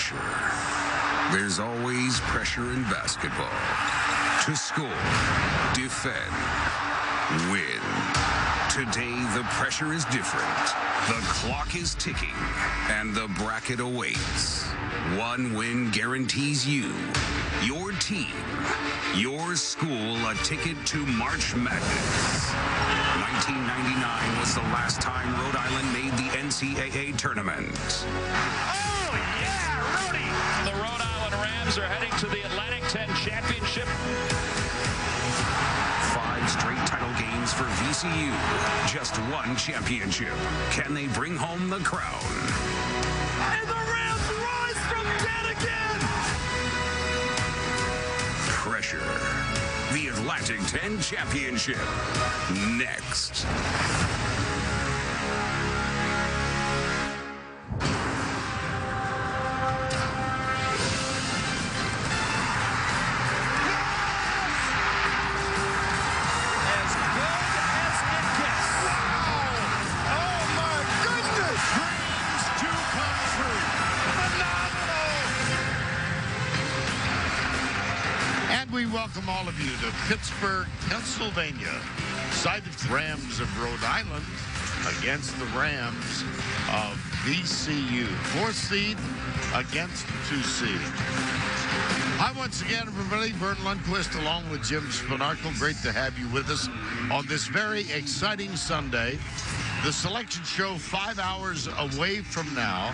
pressure. There's always pressure in basketball. To score, defend, win. Today, the pressure is different. The clock is ticking, and the bracket awaits. One win guarantees you, your team, your school a ticket to March Madness. 1999 was the last time Rhode Island made the NCAA tournament. Oh, yeah, Rudy! The Rhode Island Rams are heading to the Atlantic 10 Championship. 5 straight title games for VCU. Just one championship. Can they bring home the crown? And the Rams rise from dead again! Pressure. The Atlantic 10 Championship. Next. We welcome all of you to Pittsburgh, Pennsylvania. Side of the Rams of Rhode Island against the Rams of VCU. 4th seed against 2 seed. Hi once again, everybody. Vern Lundquist along with Jim Spanarkel. Great to have you with us on this very exciting Sunday. The selection show 5 hours away from now,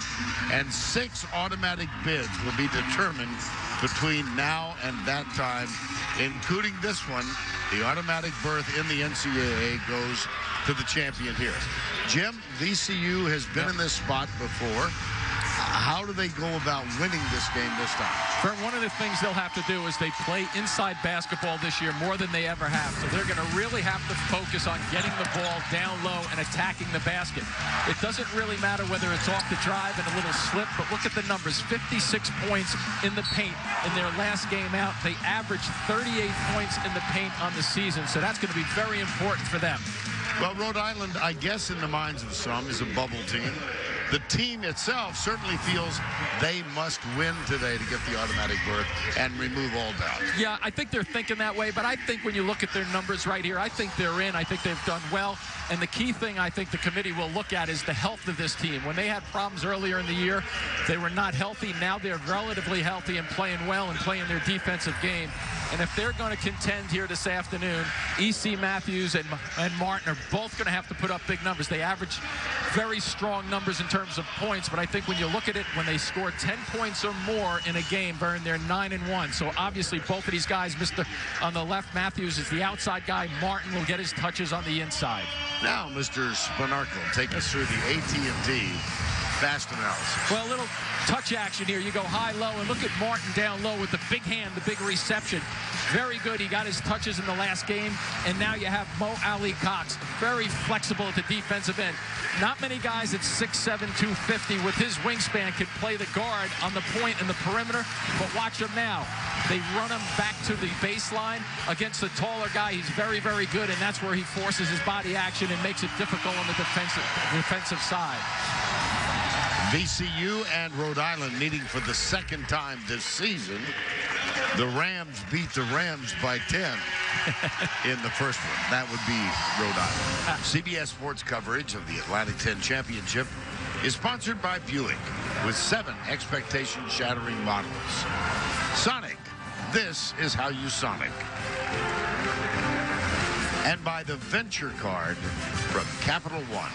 and 6 automatic bids will be determined between now and that time, including this one. The automatic berth in the NCAA goes to the champion here. Jim, VCU has been in this spot before. How do they go about winning this game this time? One of the things they'll have to do is they play inside basketball this year more than they ever have. So they're going to really have to focus on getting the ball down low and attacking the basket. It doesn't really matter whether it's off the drive and a little slip, but look at the numbers. 56 points in the paint in their last game out. They averaged 38 points in the paint on the season, so that's going to be very important for them. Well, Rhode Island, I guess in the minds of some, is a bubble team. The team itself certainly feels they must win today to get the automatic berth and remove all doubt. Yeah, I think they're thinking that way, but I think when you look at their numbers right here, I think they're in. I think they've done well. And the key thing I think the committee will look at is the health of this team. When they had problems earlier in the year, they were not healthy. Now they're relatively healthy and playing well and playing their defensive game. And if they're going to contend here this afternoon, E.C. Matthews and Martin are both going to have to put up big numbers. They average very strong numbers in terms of points, but I think when you look at it, when they score 10 points or more in a game, Vern, they're 9-1. So obviously both of these guys, on the left, Matthews is the outside guy. Martin will get his touches on the inside. Now, Mr. Spanarkel, take us through the AT&T fast analysis. Well, a little touch action here. You go high-low, and look at Martin down low with the big hand, the big reception. Very good. He got his touches in the last game, and now you have Mo Ali Cox, very flexible at the defensive end. Not many guys at 6'7", 250 with his wingspan can play the guard on the point and the perimeter, but watch him now. They run him back to the baseline against the taller guy. He's very, very good, and that's where he forces his body action and makes it difficult on the defensive side. VCU and Rhode Island meeting for the second time this season. The Rams beat the Rams by 10 in the first one. That would be Rhode Island. CBS Sports coverage of the Atlantic 10 Championship is sponsored by Buick with 7 expectation-shattering models. Sonic, this is how you Sonic. And by the Venture Card from Capital One.